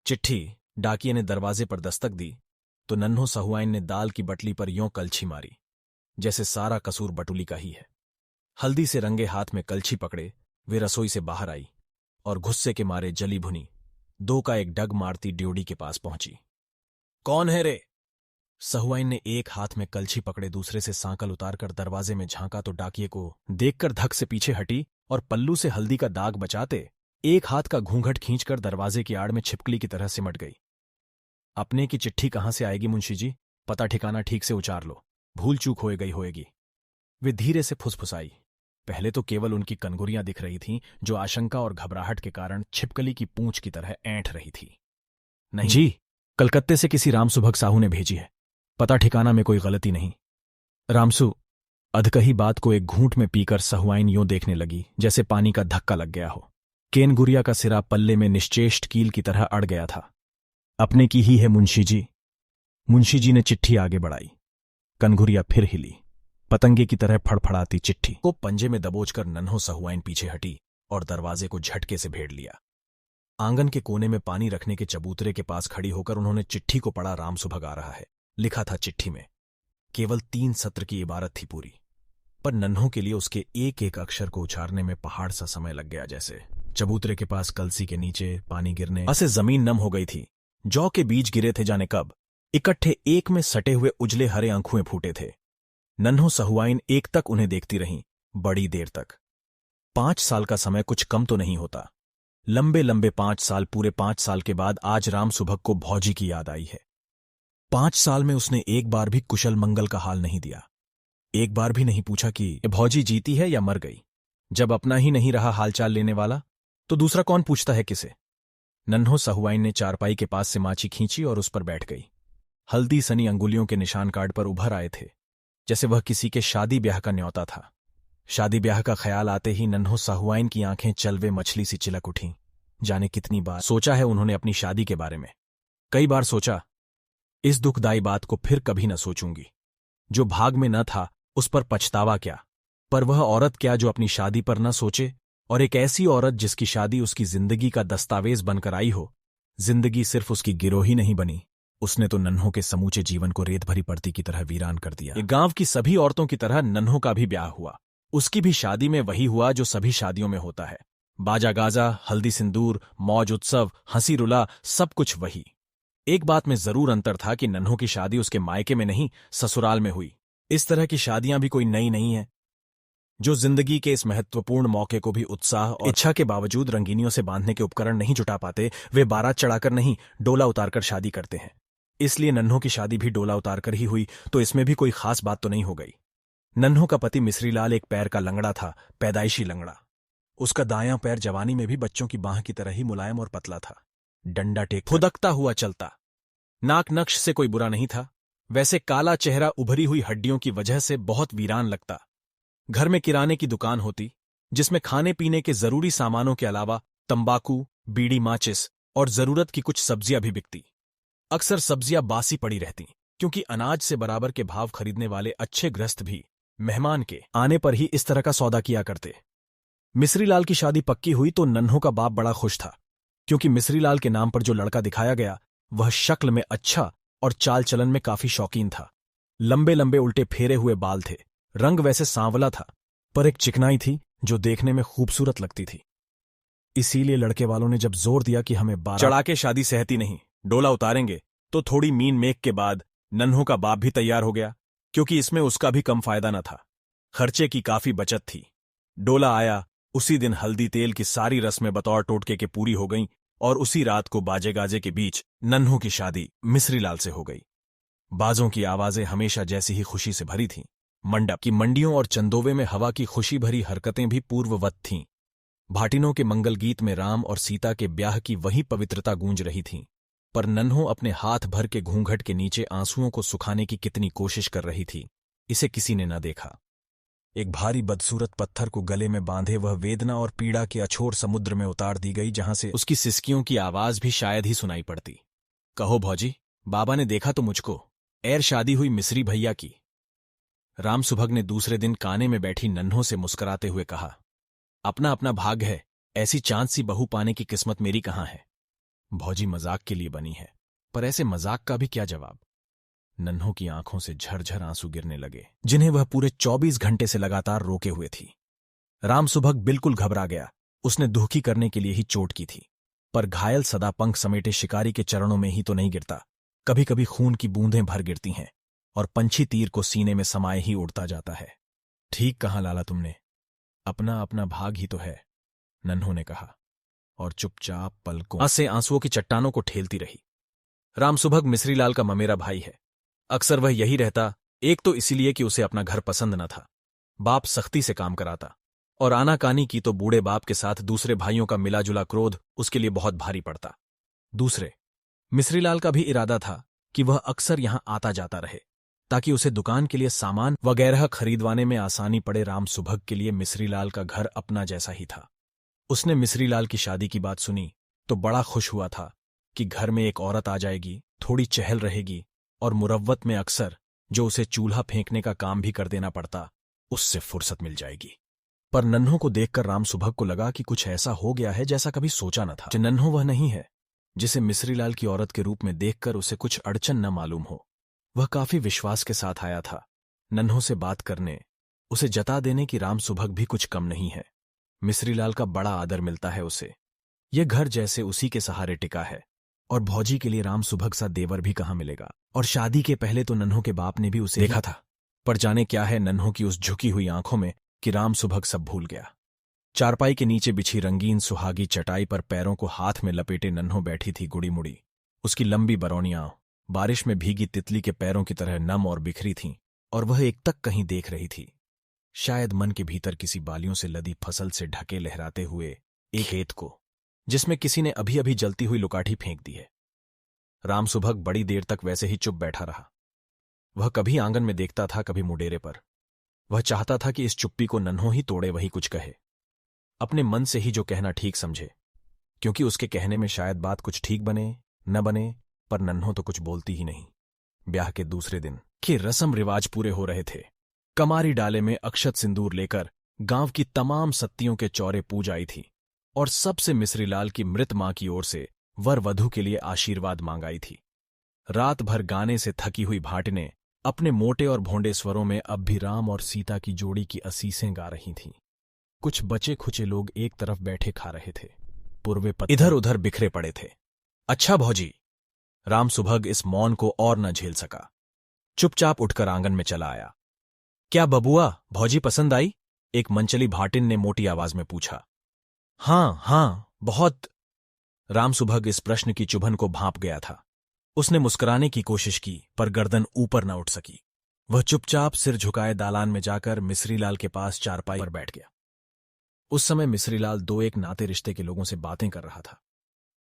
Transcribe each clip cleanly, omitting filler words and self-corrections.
चिट्ठी। डाकिये ने दरवाजे पर दस्तक दी तो नन्हो सहुआइन ने दाल की बटली पर यों कलछी मारी जैसे सारा कसूर बटुली का ही है। हल्दी से रंगे हाथ में कलछी पकड़े वे रसोई से बाहर आई और गुस्से के मारे जली भुनी दो का एक डग मारती ड्योढ़ी के पास पहुंची। कौन है रे? सहुआइन ने एक हाथ में कलछी पकड़े दूसरे से सांकल उतारकर दरवाजे में झांका तो डाकिये को देखकर धक से पीछे हटी और पल्लू से हल्दी का दाग बचाते एक हाथ का घूंघट खींचकर दरवाजे की आड़ में छिपकली की तरह सिमट गई। अपने की चिट्ठी कहां से आएगी मुंशी जी? पता ठिकाना ठीक से उचार लो, भूल चूक हो गई होएगी। वे धीरे से फुसफुसाई। पहले तो केवल उनकी कनगुरियां दिख रही थीं जो आशंका और घबराहट के कारण छिपकली की पूंछ की तरह ऐंठ रही थी। नहीं जी, कलकत्ते से किसी रामसुभग साहू ने भेजी है, पता ठिकाना में कोई गलती नहीं। रामसु। अधकही बात को एक घूंट में पीकर सहुआइन यों देखने लगी जैसे पानी का धक्का लग गया हो। केनगुरिया का सिरा पल्ले में निश्चेष्ट कील की तरह अड़ गया था। अपने की ही है मुंशी जी। मुंशी जी ने चिट्ठी आगे बढ़ाई। कनघुरिया फिर हिली। पतंगे की तरह फड़फड़ाती चिट्ठी को पंजे में दबोचकर नन्हो सहुआइन पीछे हटी और दरवाजे को झटके से भेड़ लिया। आंगन के कोने में पानी रखने के चबूतरे के पास खड़ी होकर उन्होंने चिट्ठी को पढ़ा। रामसुभग आ रहा है, लिखा था चिट्ठी में। केवल 3 सत्र की इबारत थी पूरी, पर नन्हों के लिए उसके एक एक अक्षर को उचारने में पहाड़ सा समय लग गया। जैसे चबूतरे के पास कलसी के नीचे पानी गिरने से जमीन नम हो गई थी। जौ के बीज गिरे थे जाने कब, इकट्ठे एक में सटे हुए उजले हरे आंखुएं फूटे थे। नन्हो सहुआइन एक तक उन्हें देखती रहीं, बड़ी देर तक। 5 साल का समय कुछ कम तो नहीं होता। लंबे लंबे 5 साल, पूरे 5 साल के बाद आज रामसुभग को भौजी की याद आई है। 5 साल में उसने एक बार भी कुशल मंगल का हाल नहीं दिया। एक बार भी नहीं पूछा कि भौजी जीती है या मर गई। जब अपना ही नहीं रहा हालचाल लेने वाला तो दूसरा कौन पूछता है किसे। नन्हो सहुआइन ने चारपाई के पास से माची खींची और उस पर बैठ गई। हल्दी सनी अंगुलियों के निशान कार्ड पर उभर आए थे जैसे वह किसी के शादी ब्याह का न्योता था। शादी ब्याह का ख्याल आते ही नन्हो सहुआइन की आंखें चलवे मछली सी चिलक उठीं। जाने कितनी बार सोचा है उन्होंने अपनी शादी के बारे में। कई बार सोचा, इस दुखदायी बात को फिर कभी न सोचूंगी। जो भाग में न था उस पर पछतावा क्या, पर वह औरत क्या जो अपनी शादी पर न सोचे, और एक ऐसी औरत जिसकी शादी उसकी जिंदगी का दस्तावेज बनकर आई हो। जिंदगी सिर्फ उसकी गिरोही नहीं बनी, उसने तो नन्हों के समूचे जीवन को रेत भरी पड़ती की तरह वीरान कर दिया। गांव की सभी औरतों की तरह नन्हों का भी ब्याह हुआ। उसकी भी शादी में वही हुआ जो सभी शादियों में होता है। बाजा गाजा, हल्दी सिंदूर, मौज उत्सव, हंसी रुला, सब कुछ वही। एक बात में जरूर अंतर था कि नन्हों की शादी उसके मायके में नहीं, ससुराल में हुई। इस तरह की शादियां भी कोई नई नहीं है। जो जिंदगी के इस महत्वपूर्ण मौके को भी उत्साह और इच्छा के बावजूद रंगीनियों से बांधने के उपकरण नहीं जुटा पाते, वे बारात चढ़ाकर नहीं, डोला उतारकर शादी करते हैं। इसलिए नन्हों की शादी भी डोला उतारकर ही हुई, तो इसमें भी कोई खास बात तो नहीं हो गई। नन्हों का पति मिश्रीलाल एक पैर का लंगड़ा था, पैदाइशी लंगड़ा। उसका दायां पैर जवानी में भी बच्चों की बांह की तरह ही मुलायम और पतला था। डंडा टेक फुदकता हुआ चलता। नाक नक्श से कोई बुरा नहीं था, वैसे काला चेहरा उभरी हुई हड्डियों की वजह से बहुत वीरान लगता। घर में किराने की दुकान होती जिसमें खाने पीने के जरूरी सामानों के अलावा तंबाकू, बीड़ी, माचिस और जरूरत की कुछ सब्जियां भी बिकती। अक्सर सब्जियां बासी पड़ी रहती क्योंकि अनाज से बराबर के भाव खरीदने वाले अच्छे गृहस्थ भी मेहमान के आने पर ही इस तरह का सौदा किया करते। मिश्रीलाल की शादी पक्की हुई तो नन्हों का बाप बड़ा खुश था, क्योंकि मिश्रीलाल के नाम पर जो लड़का दिखाया गया वह शक्ल में अच्छा और चाल चलन में काफी शौकीन था। लंबे लंबे उल्टे फेरे हुए बाल थे, रंग वैसे सांवला था, पर एक चिकनाई थी जो देखने में खूबसूरत लगती थी। इसीलिए लड़के वालों ने जब जोर दिया कि हमें बारात चढ़ा के शादी सहती नहीं, डोला उतारेंगे, तो थोड़ी मीन मेक के बाद नन्हों का बाप भी तैयार हो गया, क्योंकि इसमें उसका भी कम फायदा न था। खर्चे की काफी बचत थी। डोला आया, उसी दिन हल्दी तेल की सारी रस्में बतौर टोटके के पूरी हो गईं और उसी रात को बाजे गाजे के बीच नन्हों की शादी मिश्रीलाल से हो गई। बाजों की आवाजें हमेशा जैसी ही खुशी से भरी थीं। मंडप की मंडियों और चंदोवे में हवा की खुशी भरी हरकतें भी पूर्ववत थीं। भाटिनों के मंगल गीत में राम और सीता के ब्याह की वही पवित्रता गूंज रही थी, पर नन्हों अपने हाथ भर के घूंघट के नीचे आंसुओं को सुखाने की कितनी कोशिश कर रही थी, इसे किसी ने न देखा। एक भारी बदसूरत पत्थर को गले में बांधे वह वेदना और पीड़ा के अछोर समुद्र में उतार दी गई, जहां से उसकी सिसकियों की आवाज भी शायद ही सुनाई पड़ती। कहो भौजी, बाबा ने देखा तो मुझको, एर शादी हुई मिश्री भैया की। रामसुभग ने दूसरे दिन काने में बैठी नन्हों से मुस्कुराते हुए कहा, अपना अपना भाग्य है, ऐसी चांद सी बहू पाने की किस्मत मेरी कहाँ है। भौजी मजाक के लिए बनी है, पर ऐसे मजाक का भी क्या जवाब। नन्हों की आंखों से झरझर आंसू गिरने लगे, जिन्हें वह पूरे 24 घंटे से लगातार रोके हुए थी। राम सुभग बिल्कुल घबरा गया। उसने दुखी करने के लिए ही चोट की थी, पर घायल सदा पंख समेटे शिकारी के चरणों में ही तो नहीं गिरता। कभी कभी खून की बूंदें भर गिरती हैं और पंछी तीर को सीने में समाये ही उड़ता जाता है। ठीक कहा लाला तुमने, अपना अपना भाग ही तो है, नन्हों ने कहा और चुपचाप पलकों से आंसुओं की चट्टानों को ठेलती रही। राम सुभग मिश्रीलाल का ममेरा भाई है। अक्सर वह यही रहता, एक तो इसीलिए कि उसे अपना घर पसंद न था, बाप सख्ती से काम कराता, और आनाकानी की तो बूढ़े बाप के साथ दूसरे भाइयों का मिलाजुला क्रोध उसके लिए बहुत भारी पड़ता। दूसरे, मिश्रीलाल का भी इरादा था कि वह अक्सर यहां आता जाता रहे, ताकि उसे दुकान के लिए सामान वगैरह खरीदवाने में आसानी पड़े। राम सुभग के लिए मिश्रीलाल का घर अपना जैसा ही था। उसने मिश्रीलाल की शादी की बात सुनी तो बड़ा खुश हुआ था कि घर में एक औरत आ जाएगी, थोड़ी चहल रहेगी, और मुरव्वत में अक्सर जो उसे चूल्हा फेंकने का काम भी कर देना पड़ता, उससे फुर्सत मिल जाएगी। पर नन्हों को देखकर राम सुभग को लगा कि कुछ ऐसा हो गया है जैसा कभी सोचा न था। नन्हों वह नहीं है जिसे मिश्रीलाल की औरत के रूप में देखकर उसे कुछ अड़चन न मालूम हो। वह काफी विश्वास के साथ आया था नन्हों से बात करने, उसे जता देने कि राम सुभग भी कुछ कम नहीं है। मिश्रीलाल का बड़ा आदर मिलता है उसे, यह घर जैसे उसी के सहारे टिका है, और भौजी के लिए राम सुभग सा देवर भी कहाँ मिलेगा। और शादी के पहले तो नन्हों के बाप ने भी उसे देखा था, पर जाने क्या है नन्हों की उस झुकी हुई आंखों में कि राम सुभग सब भूल गया। चारपाई के नीचे बिछी रंगीन सुहागी चटाई पर पैरों को हाथ में लपेटे नन्हों बैठी थी गुड़ी मुड़ी। उसकी लंबी बरौनियां बारिश में भीगी तितली के पैरों की तरह नम और बिखरी थीं, और वह एक तक कहीं देख रही थी, शायद मन के भीतर किसी बालियों से लदी फसल से ढके लहराते हुए एक खेत को, जिसमें किसी ने अभी अभी जलती हुई लुकाठी फेंक दी है। राम सुभग बड़ी देर तक वैसे ही चुप बैठा रहा। वह कभी आंगन में देखता था, कभी मुडेरे पर। वह चाहता था कि इस चुप्पी को नन्हों ही तोड़े, वही कुछ कहे, अपने मन से ही जो कहना ठीक समझे, क्योंकि उसके कहने में शायद बात कुछ ठीक बने न बने, पर नन्हों तो कुछ बोलती ही नहीं। ब्याह के दूसरे दिन के रस्म रिवाज पूरे हो रहे थे। कमारी डाले में अक्षत सिंदूर लेकर गांव की तमाम सत्तियों के चौरे पूज आई थी, और सबसे मिश्रीलाल की मृत मां की ओर से वर वधू के लिए आशीर्वाद मांगाई थी। रात भर गाने से थकी हुई भाटिनें अपने मोटे और भोंडे स्वरों में अब भी राम और सीता की जोड़ी की असीसें गा रही थीं। कुछ बचे खुचे लोग एक तरफ बैठे खा रहे थे, पूर्वे पत्थर इधर उधर बिखरे पड़े थे। अच्छा भौजी, राम सुभग इस मौन को और न झेल सका, चुपचाप उठकर आंगन में चला आया। क्या बबुआ, भौजी पसंद आई? एक मंचली भाटिन ने मोटी आवाज में पूछा। हां, बहुत। राम सुभग इस प्रश्न की चुभन को भांप गया था। उसने मुस्कुराने की कोशिश की, पर गर्दन ऊपर न उठ सकी। वह चुपचाप सिर झुकाए दालान में जाकर मिश्रीलाल के पास चारपाई पर बैठ गया। उस समय मिश्रीलाल दो एक नाते रिश्ते के लोगों से बातें कर रहा था।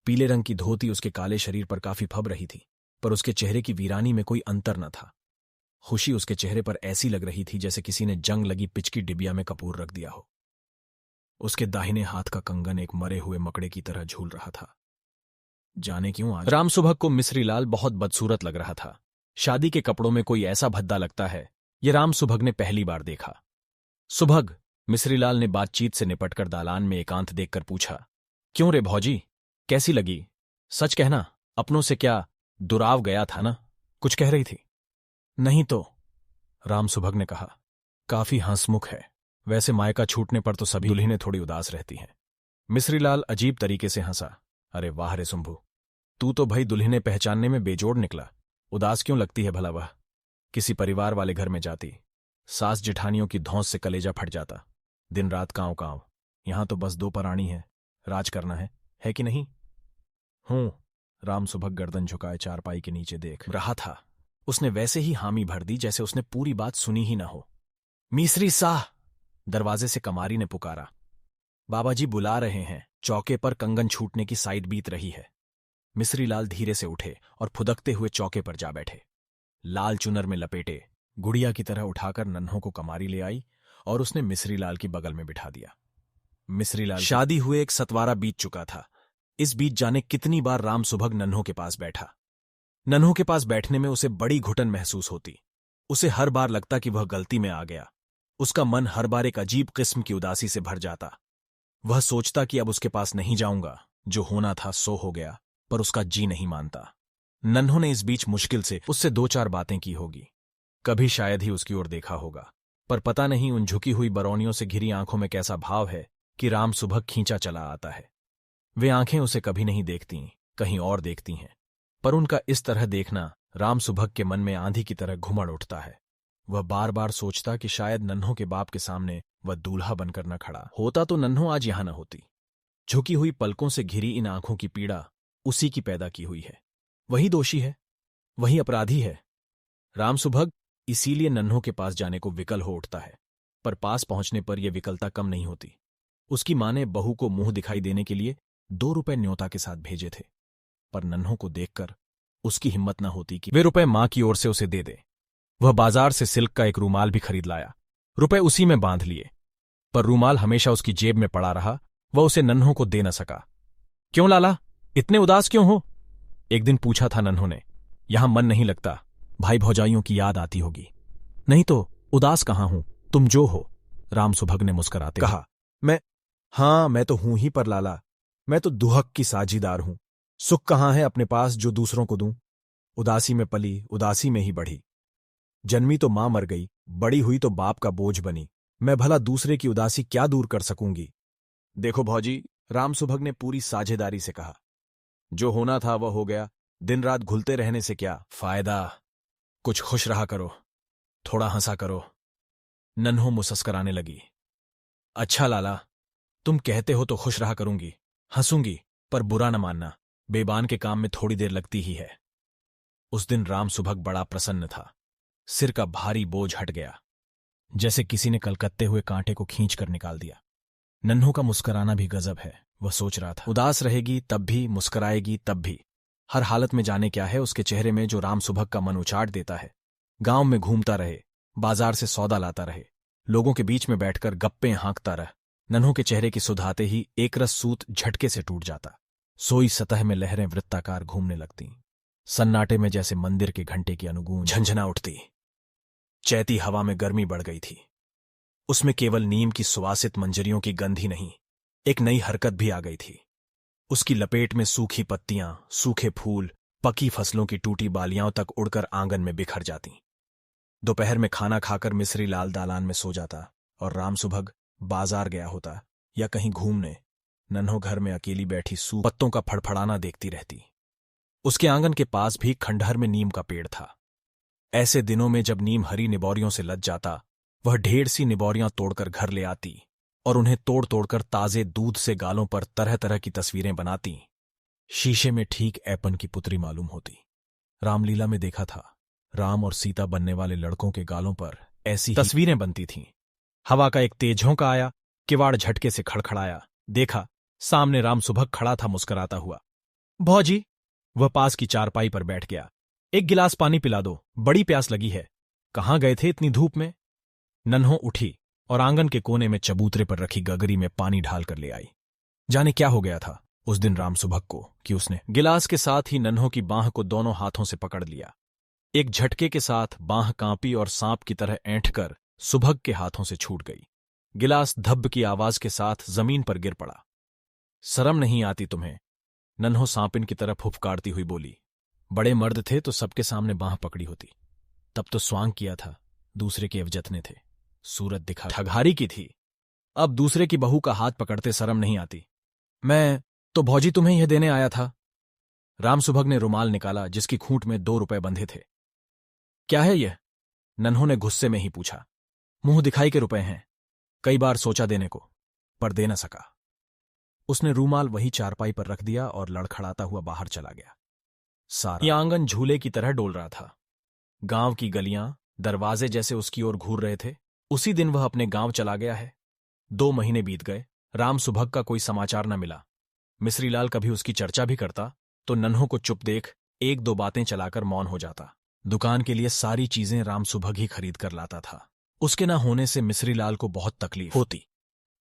पीले रंग की धोती उसके काले शरीर पर काफी फब रही थी, पर उसके चेहरे की वीरानी में कोई अंतर न था। खुशी उसके चेहरे पर ऐसी लग रही थी जैसे किसी ने जंग लगी पिच की डिबिया में कपूर रख दिया हो। उसके दाहिने हाथ का कंगन एक मरे हुए मकड़े की तरह झूल रहा था। जाने क्यों आज राम सुभग को मिश्रीलाल बहुत बदसूरत लग रहा था। शादी के कपड़ों में कोई ऐसा भद्दा लगता है, ये राम सुभग ने पहली बार देखा। सुभग, मिश्रीलाल ने बातचीत से निपटकर दालान में एकांत देखकर पूछा। क्यों रे भौजी, कैसी लगी? सच कहना, अपनों से क्या दुराव गया था ना? कुछ कह रही थी। नहीं तो, राम सुभग ने कहा। काफी हंसमुख है, वैसे मायका छूटने पर तो सभी दुल्हनें थोड़ी उदास रहती हैं। मिश्रीलाल अजीब तरीके से हंसा। अरे वाह रे सुंभू, तू तो भाई दुल्हनें पहचानने में बेजोड़ निकला। उदास क्यों लगती है भला वह? किसी परिवार वाले घर में जाती, सास जेठानियों की धौंस से कलेजा फट जाता। दिन रात कांव कांव, यहां तो बस दो प्राणी है, राज करना है कि नहीं? हूं। राम सुभग गर्दन झुकाए चारपाई के नीचे देख रहा था। उसने वैसे ही हामी भर दी जैसे उसने पूरी बात सुनी ही न हो। मिश्री साह, दरवाजे से कमारी ने पुकारा। बाबाजी बुला रहे हैं। चौके पर कंगन छूटने की साइड बीत रही है। मिश्रीलाल धीरे से उठे और फुदकते हुए चौके पर जा बैठे। लाल चुनर में लपेटे गुड़िया की तरह उठाकर नन्हों को कमारी ले आई और उसने मिश्रीलाल की बगल में बिठा दिया। मिश्रीलाल शादी हुए एक सतवारा बीत चुका था। इस बीच जाने कितनी बार राम सुभग नन्हों के पास बैठा। नन्हों के पास बैठने में उसे बड़ी घुटन महसूस होती। उसे हर बार लगता कि वह गलती में आ गया। उसका मन हर बार एक अजीब किस्म की उदासी से भर जाता। वह सोचता कि अब उसके पास नहीं जाऊंगा, जो होना था सो हो गया, पर उसका जी नहीं मानता। नन्हों ने इस बीच मुश्किल से उससे 2-4 बातें की होगी, कभी शायद ही उसकी ओर देखा होगा, पर पता नहीं उन झुकी हुई बरौनियों से घिरी आंखों में कैसा भाव है कि राम सुबह खींचा चला आता है। वे आंखें उसे कभी नहीं देखती, कहीं और देखती हैं, पर उनका इस तरह देखना राम सुबह के मन में आंधी की तरह घुमड़ उठता है। वह बार बार सोचता कि शायद नन्हों के बाप के सामने वह दूल्हा बनकर न खड़ा होता तो नन्हों आज यहां न होती। झुकी हुई पलकों से घिरी इन आंखों की पीड़ा उसी की पैदा की हुई है। वही दोषी है, वही अपराधी है। राम सुभग इसीलिए नन्हों के पास जाने को विकल हो उठता है, पर पास पहुंचने पर यह विकलता कम नहीं होती। उसकी मां ने बहू को मुंह दिखाई देने के लिए 2 रुपए न्योता के साथ भेजे थे, पर नन्हों को देखकर उसकी हिम्मत न होती कि वे रुपए मां की ओर से उसे दे दे। वह बाजार से सिल्क का एक रूमाल भी खरीद लाया, रुपए उसी में बांध लिए, पर रूमाल हमेशा उसकी जेब में पड़ा रहा। वह उसे नन्हों को दे न सका। क्यों लाला, इतने उदास क्यों हो? एक दिन पूछा था नन्हों ने। यहां मन नहीं लगता, भाई भौजाइयों की याद आती होगी। नहीं तो उदास कहां हूं, तुम जो हो, राम सुभग ने मुस्कराते कहा। मैं तो हूं ही, पर लाला, मैं तो दुहक की साझीदार हूं। सुख कहां है अपने पास जो दूसरों को दूं? उदासी में पली, उदासी में ही बढ़ी। जन्मी तो मां मर गई, बड़ी हुई तो बाप का बोझ बनी। मैं भला दूसरे की उदासी क्या दूर कर सकूंगी? देखो भौजी, राम सुभग ने पूरी साझेदारी से कहा, जो होना था वह हो गया। दिन रात घुलते रहने से क्या फायदा? कुछ खुश रहा करो, थोड़ा हंसा करो। नन्हों मुस्कुराने लगी। अच्छा लाला, तुम कहते हो तो खुश रहा करूंगी, हंसूंगी, पर बुरा न मानना, बेबान के काम में थोड़ी देर लगती ही है। उस दिन राम सुभग बड़ा प्रसन्न था। सिर का भारी बोझ हट गया, जैसे किसी ने कलकत्ते हुए कांटे को खींच कर निकाल दिया। नन्हों का मुस्कुराना भी गजब है, वह सोच रहा था। उदास रहेगी तब भी, मुस्कुराएगी तब भी, हर हालत में जाने क्या है उसके चेहरे में जो राम सुभग का मन उचाट देता है। गांव में घूमता रहे, बाजार से सौदा लाता रहे, लोगों के बीच में बैठकर गप्पे हाँकता रह, नन्हों के चेहरे की सुधाते ही एक रस सूत झटके से टूट जाता। सोई सतह में लहरें वृत्ताकार घूमने लगती, सन्नाटे में जैसे मंदिर के घंटे की अनुगूंज झंझना उठती। चैती हवा में गर्मी बढ़ गई थी, उसमें केवल नीम की सुवासित मंजरियों की गंध ही नहीं, एक नई हरकत भी आ गई थी। उसकी लपेट में सूखी पत्तियां, सूखे फूल, पकी फसलों की टूटी बालियां तक उड़कर आंगन में बिखर जाती। दोपहर में खाना खाकर मिस्री लाल दालान में सो जाता और राम सुभग बाजार गया होता या कहीं घूमने। नन्हों घर में अकेली बैठी सूख पत्तों का फड़फड़ाना देखती रहती। उसके आंगन के पास भी खंडहर में नीम का पेड़ था। ऐसे दिनों में जब नीम हरी निबोरियों से लद जाता, वह ढेर सी निबोरियां तोड़कर घर ले आती और उन्हें तोड़ तोड़कर ताजे दूध से गालों पर तरह तरह की तस्वीरें बनाती। शीशे में ठीक ऐपन की पुत्री मालूम होती। रामलीला में देखा था, राम और सीता बनने वाले लड़कों के गालों पर ऐसी तस्वीरें बनती थीं। हवा का एक तेज झोंका आया, किवाड़ झटके से खड़खड़ाया। देखा, सामने राम सुभग खड़ा था मुस्कुराता हुआ। भौजी, वह पास की चारपाई पर बैठ गया। एक गिलास पानी पिला दो, बड़ी प्यास लगी है। कहाँ गए थे इतनी धूप में? नन्हों उठी और आंगन के कोने में चबूतरे पर रखी गगरी में पानी ढाल कर ले आई। जाने क्या हो गया था उस दिन राम सुभग को कि उसने गिलास के साथ ही नन्हों की बांह को दोनों हाथों से पकड़ लिया। एक झटके के साथ बांह कांपी और सांप की तरह ऐंठकर सुभग के हाथों से छूट गई। गिलास धब्ब की आवाज के साथ जमीन पर गिर पड़ा। शर्म नहीं आती तुम्हें? नन्हों सांपिन की तरफ फुफकारती हुई बोली। बड़े मर्द थे तो सबके सामने बांह पकड़ी होती। तब तो स्वांग किया था, दूसरे के अवजतने थे, सूरत दिखा ठगहारी की थी। अब दूसरे की बहू का हाथ पकड़ते शर्म नहीं आती। मैं तो भौजी तुम्हें यह देने आया था। राम सुभग ने रुमाल निकाला जिसकी खूंट में 2 रुपए बंधे थे। क्या है यह? नन्हों ने गुस्से में ही पूछा। मुंह दिखाई के रुपए हैं, कई बार सोचा देने को, पर दे न सका। उसने रूमाल वही चारपाई पर रख दिया और लड़खड़ाता हुआ बाहर चला गया। सारा आंगन झूले की तरह डोल रहा था। गांव की गलियां, दरवाजे जैसे उसकी ओर घूर रहे थे। उसी दिन वह अपने गांव चला गया है। 2 महीने बीत गए, राम सुभग का कोई समाचार न मिला। मिस्रीलाल कभी उसकी चर्चा भी करता तो नन्हों को चुप देख 1-2 बातें चलाकर मौन हो जाता। दुकान के लिए सारी चीजें राम सुभग ही खरीद कर लाता था। उसके न होने से मिस्रीलाल को बहुत तकलीफ होती।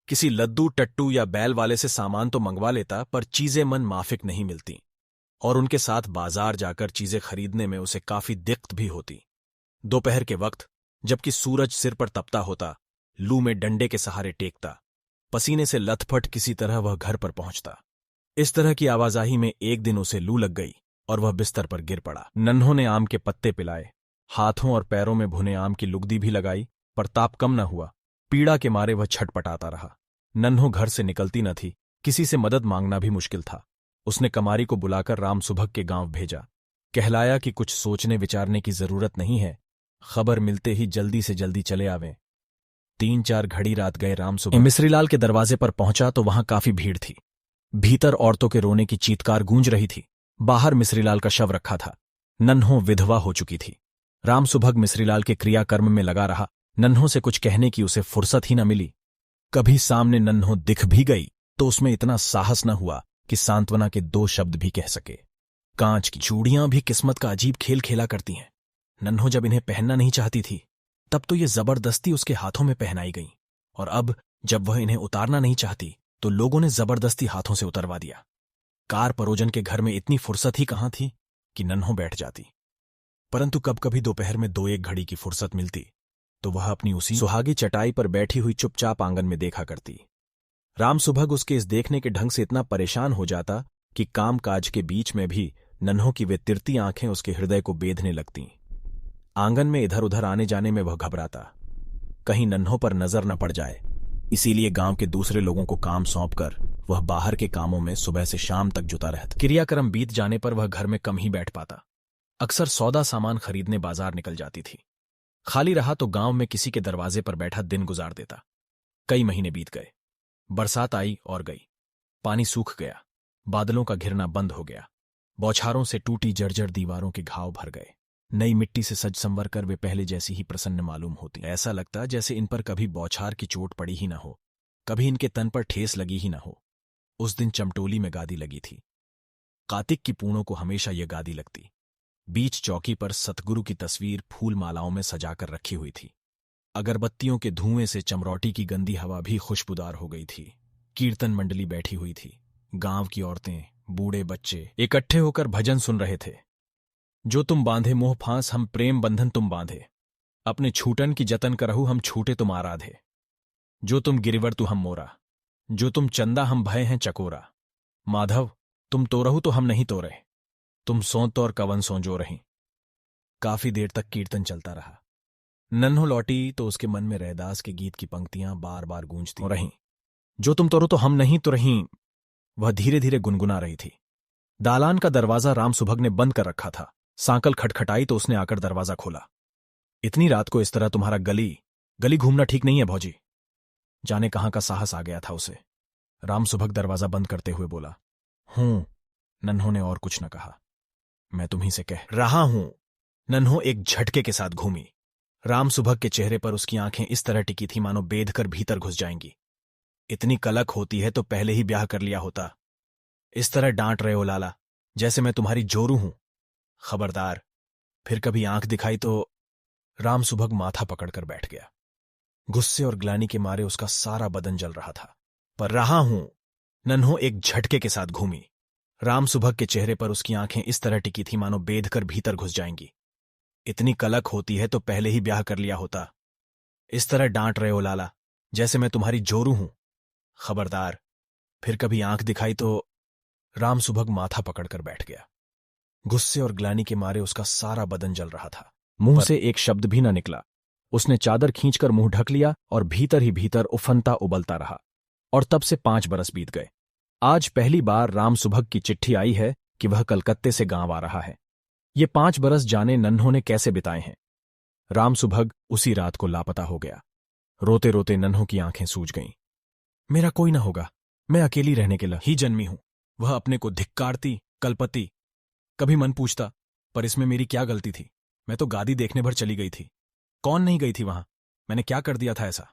किसी लद्दू टट्टू या बैल वाले से सामान तो मंगवा लेता, पर चीजें मन माफिक नहीं मिलती और उनके साथ बाजार जाकर चीजें खरीदने में उसे काफी दिक्कत भी होती। दोपहर के वक्त जबकि सूरज सिर पर तपता होता, लू में डंडे के सहारे टेकता, पसीने से लथपथ किसी तरह वह घर पर पहुंचता। इस तरह की आवाजाही में एक दिन उसे लू लग गई और वह बिस्तर पर गिर पड़ा। नन्हों ने आम के पत्ते पिलाए, हाथों और पैरों में भुने आम की लुगदी भी लगाई, पर ताप कम न हुआ। पीड़ा के मारे वह छटपटाता रहा। नन्हों घर से निकलती न थी, किसी से मदद मांगना भी मुश्किल था। उसने कमारी को बुलाकर राम सुभग के गांव भेजा। कहलाया कि कुछ सोचने विचारने की जरूरत नहीं है, खबर मिलते ही जल्दी से जल्दी चले आवें। 3-4 घड़ी रात गए राम सुभग मिश्रीलाल के दरवाजे पर पहुंचा तो वहां काफी भीड़ थी। भीतर औरतों के रोने की चीत्कार गूंज रही थी। बाहर मिश्रीलाल का शव रखा था। नन्हों विधवा हो चुकी थी। राम सुभग मिश्रीलाल के क्रियाकर्म में लगा रहा। नन्हों से कुछ कहने की उसे फुर्सत ही न मिली। कभी सामने नन्हों दिख भी गई तो उसमें इतना साहस न हुआ कि सांत्वना के 2 शब्द भी कह सके। कांच की चूड़ियां भी किस्मत का अजीब खेल खेला करती हैं। नन्हों जब इन्हें पहनना नहीं चाहती थी तब तो ये जबरदस्ती उसके हाथों में पहनाई गईं, और अब जब वह इन्हें उतारना नहीं चाहती तो लोगों ने जबरदस्ती हाथों से उतरवा दिया। कार परोजन के घर में इतनी फुर्सत ही कहां थी कि नन्हों बैठ जाती। परंतु कब कभी दोपहर में 2-1 घड़ी की फुर्सत मिलती तो वह अपनी उसी सुहागी चटाई पर बैठी हुई चुपचाप आंगन में देखा करती। राम सुभग उसके इस देखने के ढंग से इतना परेशान हो जाता कि काम काज के बीच में भी नन्हों की वे तिरती आंखें उसके हृदय को बेधने लगतीं। आंगन में इधर उधर आने जाने में वह घबराता, कहीं नन्हों पर नजर न पड़ जाए। इसीलिए गांव के दूसरे लोगों को काम सौंपकर वह बाहर के कामों में सुबह से शाम तक जुटा रहता। क्रियाक्रम बीत जाने पर वह घर में कम ही बैठ पाता। अक्सर सौदा सामान खरीदने बाजार निकल जाती थी। खाली रहा तो गांव में किसी के दरवाजे पर बैठा दिन गुजार देता। कई महीने बीत गए। बरसात आई और गई। पानी सूख गया। बादलों का घिरना बंद हो गया। बौछारों से टूटी जर्जर दीवारों के घाव भर गए। नई मिट्टी से सज संवर कर वे पहले जैसी ही प्रसन्न मालूम होती। ऐसा लगता जैसे इन पर कभी बौछार की चोट पड़ी ही न हो, कभी इनके तन पर ठेस लगी ही न हो। उस दिन चमटोली में गादी लगी थी। कार्तिक की पूर्णों को हमेशा यह गादी लगती। बीच चौकी पर सतगुरु की तस्वीर फूल मालाओं में सजाकर रखी हुई थी। अगरबत्तियों के धुएं से चमरौटी की गंदी हवा भी खुशबूदार हो गई थी। कीर्तन मंडली बैठी हुई थी। गांव की औरतें, बूढ़े बच्चे इकट्ठे होकर भजन सुन रहे थे। जो तुम बांधे मोह फांस हम प्रेम बंधन तुम बांधे, अपने छूटन की जतन करहु हम छूटे तुम आराधे। जो तुम गिरिवर तू हम मोरा, जो तुम चंदा हम भय हैं चकोरा। माधव तुम तोरहु तो हम नहीं तोरे, तुम सों तो और कवन सो जो रही। काफी देर तक कीर्तन चलता रहा। नन्हों लौटी तो उसके मन में रैदास के गीत की पंक्तियां बार बार गूंजती रहीं। जो तुम तोरो तो हम नहीं तो रहीं, वह धीरे धीरे गुनगुना रही थी। दालान का दरवाजा राम सुभग ने बंद कर रखा था। सांकल खटखटाई तो उसने आकर दरवाजा खोला। इतनी रात को इस तरह तुम्हारा गली घूमना ठीक नहीं है भौजी। जाने कहां का साहस आ गया था उसे। राम सुभग दरवाजा बंद करते हुए बोला। हूं। नन्हों ने और कुछ न कहा। मैं तुम्हीं से कह रहा हूं। नन्हों एक झटके के साथ घूमी। राम सुभग के चेहरे पर उसकी आंखें इस तरह टिकी थी मानो बेध कर भीतर घुस जाएंगी। इतनी कलक होती है तो पहले ही ब्याह कर लिया होता। इस तरह डांट रहे हो लाला, जैसे मैं तुम्हारी जोरू हूं। खबरदार, फिर कभी आंख दिखाई तो। राम सुभग माथा पकड़कर बैठ गया। गुस्से और ग्लानि के मारे उसका सारा बदन जल रहा था। पर रहा हूं। नन्हों एक झटके के साथ घूमी। राम सुभग के चेहरे पर उसकी आंखें इस तरह टिकी थी मानो बेध कर भीतर घुस जाएंगी। इतनी कलक होती है तो पहले ही ब्याह कर लिया होता। इस तरह डांट रहे हो लाला, जैसे मैं तुम्हारी जोरू हूं। खबरदार, फिर कभी आंख दिखाई तो। राम सुभग माथा पकड़कर बैठ गया। गुस्से और ग्लानि के मारे उसका सारा बदन जल रहा था। मुंह से एक शब्द भी न निकला। उसने चादर खींचकर मुंह ढक लिया और भीतर ही भीतर उफनता उबलता रहा। और तब से 5 बरस बीत गए। आज पहली बार राम सुभग की चिट्ठी आई है कि वह कलकत्ते से गांव आ रहा है। ये 5 बरस जाने नन्हों ने कैसे बिताए हैं। राम सुभग उसी रात को लापता हो गया। रोते रोते नन्हों की आंखें सूज गईं। मेरा कोई न होगा, मैं अकेली रहने के लिए ही जन्मी हूं। वह अपने को धिक्कारती, कलपती। कभी मन पूछता, पर इसमें मेरी क्या गलती थी। मैं तो गादी देखने भर चली गई थी। कौन नहीं गई थी वहां। मैंने क्या कर दिया था ऐसा।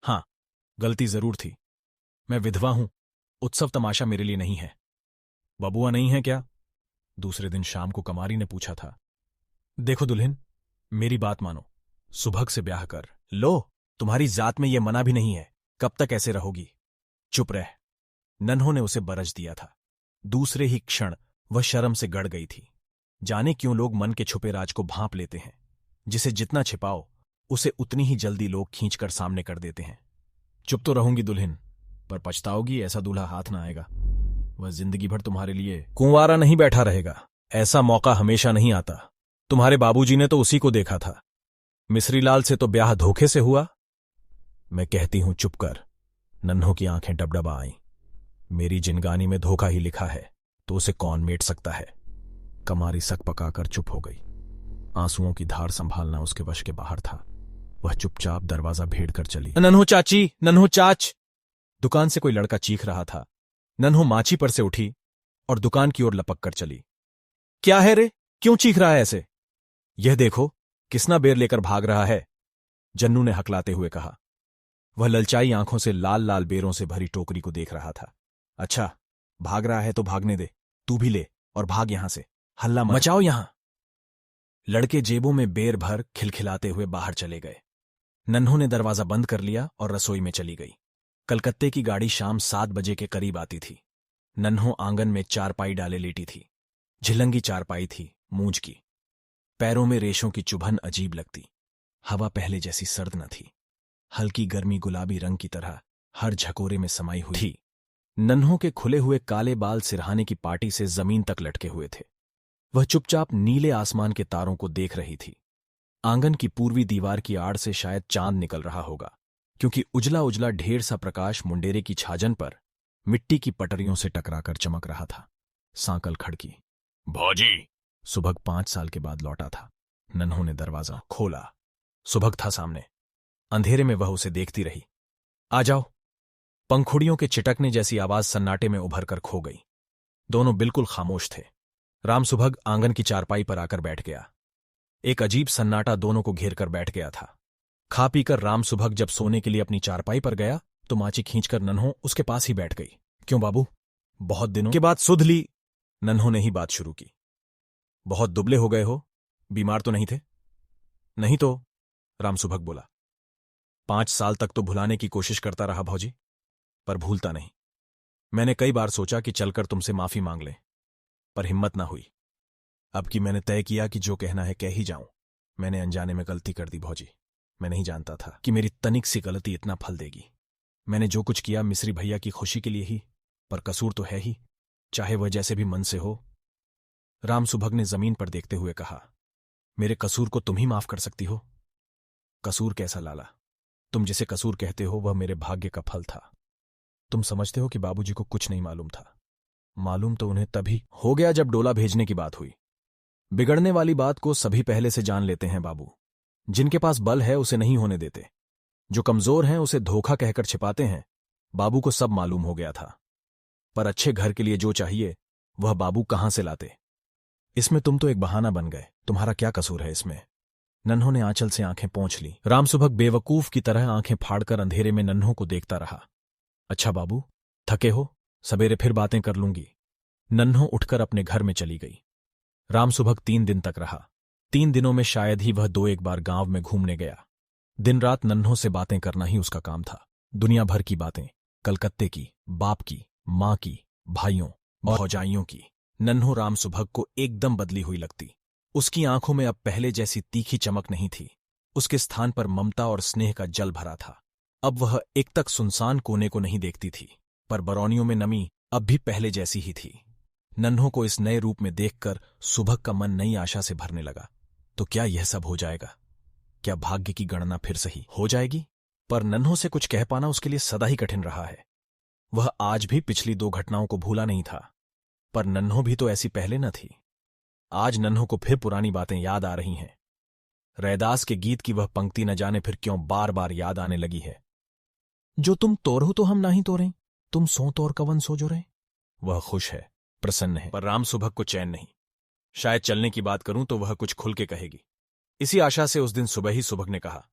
हां, गलती जरूर थी। मैं विधवा हूं। उत्सव तमाशा मेरे लिए नहीं है। बबुआ नहीं है क्या। दूसरे दिन शाम को कमारी ने पूछा था। देखो दुल्हन, मेरी बात मानो, सुभग से ब्याह कर लो। तुम्हारी जात में यह मना भी नहीं है। कब तक ऐसे रहोगी। चुप रह। नन्हों ने उसे बरज दिया था। दूसरे ही क्षण वह शर्म से गड़ गई थी। जाने क्यों लोग मन के छुपे राज को भांप लेते हैं। जिसे जितना छिपाओ उसे उतनी ही जल्दी लोग खींचकर सामने कर देते हैं। चुप तो रहूंगी दुल्हन, पर पछताओगी, ऐसा दूल्हा हाथ ना आएगा। वह जिंदगी भर तुम्हारे लिए कुंवारा नहीं बैठा रहेगा। ऐसा मौका हमेशा नहीं आता। तुम्हारे बाबूजी ने तो उसी को देखा था। मिश्रीलाल से तो ब्याह धोखे से हुआ। मैं कहती हूं चुप कर। नन्हों की आंखें डबडबा आईं। मेरी जिनगानी में धोखा ही लिखा है तो उसे कौन मेट सकता है। कमारी सक पकाकर चुप हो गई। आंसुओं की धार संभालना उसके वश के बाहर था। वह चुपचाप दरवाजा भेड़ कर चली। नन्हो चाची, नन्हो चाच। दुकान से कोई लड़का चीख रहा था। नन्हो माची पर से उठी और दुकान की ओर लपक कर चली। क्या है रे, क्यों चीख रहा है ऐसे? यह देखो किसना बेर लेकर भाग रहा है, जन्नू ने हकलाते हुए कहा। वह ललचाई आंखों से लाल लाल बेरों से भरी टोकरी को देख रहा था। अच्छा, भाग रहा है तो भागने दे। तू भी ले और भाग यहां से। हल्ला मचाओ यहां। लड़के जेबों में बेर भर खिलखिलाते हुए बाहर चले गए। नन्हों ने दरवाजा बंद कर लिया और रसोई में चली गई। कलकत्ते की गाड़ी शाम 7 बजे के करीब आती थी। नन्हों आंगन में चारपाई डाले लेटी थी। झिलंगी चारपाई थी, मूंज की। पैरों में रेशों की चुभन अजीब लगती। हवा पहले जैसी सर्द न थी। हल्की गर्मी गुलाबी रंग की तरह हर झकोरे में समाई हुई थी। नन्हों के खुले हुए काले बाल सिरहाने की पाटी से जमीन तक लटके हुए थे। वह चुपचाप नीले आसमान के तारों को देख रही थी। आंगन की पूर्वी दीवार की आड़ से शायद चांद निकल रहा होगा, क्योंकि उजला उजला ढेर सा प्रकाश मुंडेरे की छाजन पर मिट्टी की पटरियों से टकराकर चमक रहा था। सांकल खड़की। भौजी। सुबह 5 साल के बाद लौटा था। नन्हों ने दरवाजा खोला। सुबह था सामने। अंधेरे में वह उसे देखती रही। आ जाओ। पंखुड़ियों के चिटकने जैसी आवाज सन्नाटे में उभर कर खो गई। दोनों बिल्कुल खामोश थे। राम सुभग आंगन की चारपाई पर आकर बैठ गया। एक अजीब सन्नाटा दोनों को घेर कर बैठ गया था। खा पीकर राम सुभग जब सोने के लिए अपनी चारपाई पर गया तो माची खींचकर नन्हों उसके पास ही बैठ गई। क्यों बाबू, बहुत दिनों के बाद सुध ली? नन्हों ने ही बात शुरू की। बहुत दुबले हो गए हो, बीमार तो नहीं थे? नहीं तो, राम सुभग बोला। 5 साल तक तो भुलाने की कोशिश करता रहा भौजी, पर भूलता नहीं। मैंने कई बार सोचा कि चलकर तुमसे माफी मांग लें, पर हिम्मत ना हुई। अब कि मैंने तय किया कि जो कहना है कह ही जाऊं। मैंने अनजाने में गलती कर दी भौजी। मैं नहीं जानता था कि मेरी तनिक सी गलती इतना फल देगी। मैंने जो कुछ किया मिस्री भैया की खुशी के लिए ही, पर कसूर तो है ही, चाहे वह जैसे भी मन से हो। राम सुभग ने जमीन पर देखते हुए कहा। मेरे कसूर को तुम ही माफ कर सकती हो? कसूर कैसा लाला? तुम जिसे कसूर कहते हो वह मेरे भाग्य का फल था। तुम समझते हो कि बाबूजी को कुछ नहीं मालूम था। मालूम तो उन्हें तभी हो गया जब डोला भेजने की बात हुई। बिगड़ने वाली बात को सभी पहले से जान लेते हैं बाबू। जिनके पास बल है उसे नहीं होने देते। जो कमजोर हैं उसे धोखा कहकर छिपाते हैं। बाबू को सब मालूम हो गया था। पर अच्छे घर के लिए जो चाहिए वह बाबू कहां से लाते? इसमें तुम तो एक बहाना बन गए। तुम्हारा क्या कसूर है इसमें? नन्हों ने आंचल से आंखें पोंछ ली। राम सुभग बेवकूफ की तरह आंखें फाड़कर अंधेरे में नन्हों को देखता रहा। अच्छा बाबू, थके हो? सवेरे फिर बातें कर लूंगी। नन्हों उठकर अपने घर में चली गई। राम सुभग 3 दिन तक रहा। 3 दिनों में शायद ही वह 2-1 बार गांव में घूमने गया। दिन रात नन्हों से बातें करना ही उसका काम था। दुनिया भर की बातें, कलकत्ते की, बाप की, मां की, भाइयों और भौजाइयों की। नन्हों राम सुभग को एकदम बदली हुई लगती। उसकी आंखों में अब पहले जैसी तीखी चमक नहीं थी। उसके स्थान पर ममता और स्नेह का जल भरा था। अब वह एक तक सुनसान कोने को नहीं देखती थी, पर बरौनियों में नमी अब भी पहले जैसी ही थी। नन्हों को इस नए रूप में देखकर सुभग का मन नई आशा से भरने लगा। तो क्या यह सब हो जाएगा? क्या भाग्य की गणना फिर सही हो जाएगी? पर नन्हों से कुछ कह पाना उसके लिए सदा ही कठिन रहा है। वह आज भी पिछली 2 घटनाओं को भूला नहीं था, पर नन्हों भी तो ऐसी पहले न थी। आज नन्हों को फिर पुरानी बातें याद आ रही हैं। रैदास के गीत की वह पंक्ति न जाने फिर क्यों बार बार याद आने लगी है। जो तुम तोड़ो तो हम नहीं तोड़ें, तुम सो तोड़ कवन सो जो रहे। वह खुश है, प्रसन्न है, पर राम सुभग को चैन नहीं। शायद चलने की बात करूं तो वह कुछ खुल के कहेगी। इसी आशा से उस दिन सुबह ही सुभग ने कहा,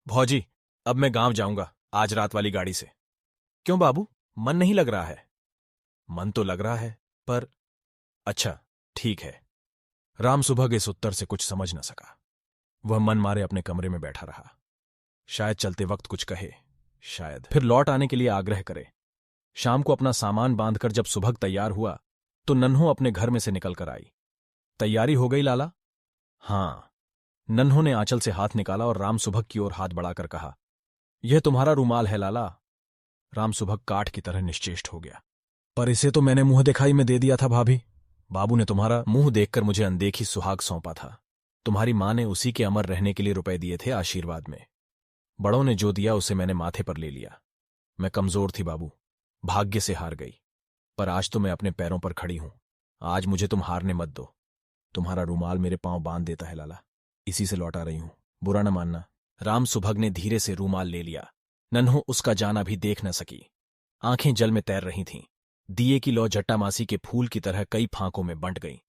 भौजी अब मैं गांव जाऊंगा, आज रात वाली गाड़ी से। क्यों बाबू, मन नहीं लग रहा है? मन तो लग रहा है, पर अच्छा ठीक है। राम सुभग इस उत्तर से कुछ समझ न सका। वह मन मारे अपने कमरे में बैठा रहा। शायद चलते वक्त कुछ कहे, शायद फिर लौट आने के लिए आग्रह करे। शाम को अपना सामान बांधकर जब सुभग तैयार हुआ तो नन्हों अपने घर में से निकलकर आई। तैयारी हो गई लाला? हां। नन्हों ने आंचल से हाथ निकाला और राम सुभग की ओर हाथ बढ़ाकर कहा, यह तुम्हारा रूमाल है लाला। राम सुभग काठ की तरह निश्चेष्ट हो गया। पर इसे तो मैंने मुंह दिखाई में दे दिया था भाभी। बाबू ने तुम्हारा मुंह देखकर मुझे अनदेखी सुहाग सौंपा था। तुम्हारी माँ ने उसी के अमर रहने के लिए रुपए दिए थे आशीर्वाद में। बड़ों ने जो दिया उसे मैंने माथे पर ले लिया। मैं कमजोर थी बाबू, भाग्य से हार गई। पर आज तो मैं अपने पैरों पर खड़ी हूं। आज मुझे तुम हारने मत दो। तुम्हारा रूमाल मेरे पांव बांध देता है लाला, इसी से लौटा रही हूं, बुरा न मानना। राम सुभग ने धीरे से रूमाल ले लिया। नन्हो उसका जाना भी देख न सकी। आंखें जल में तैर रही थीं। दिए की लौ जट्टामासी के फूल की तरह कई फांकों में बंट गई।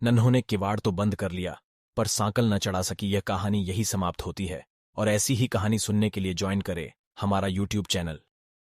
नन्हो ने किवाड़ तो बंद कर लिया, पर सांकल न चढ़ा सकी। यह कहानी यही समाप्त होती है। और ऐसी ही कहानी सुनने के लिए ज्वाइन करें हमारा यूट्यूब चैनल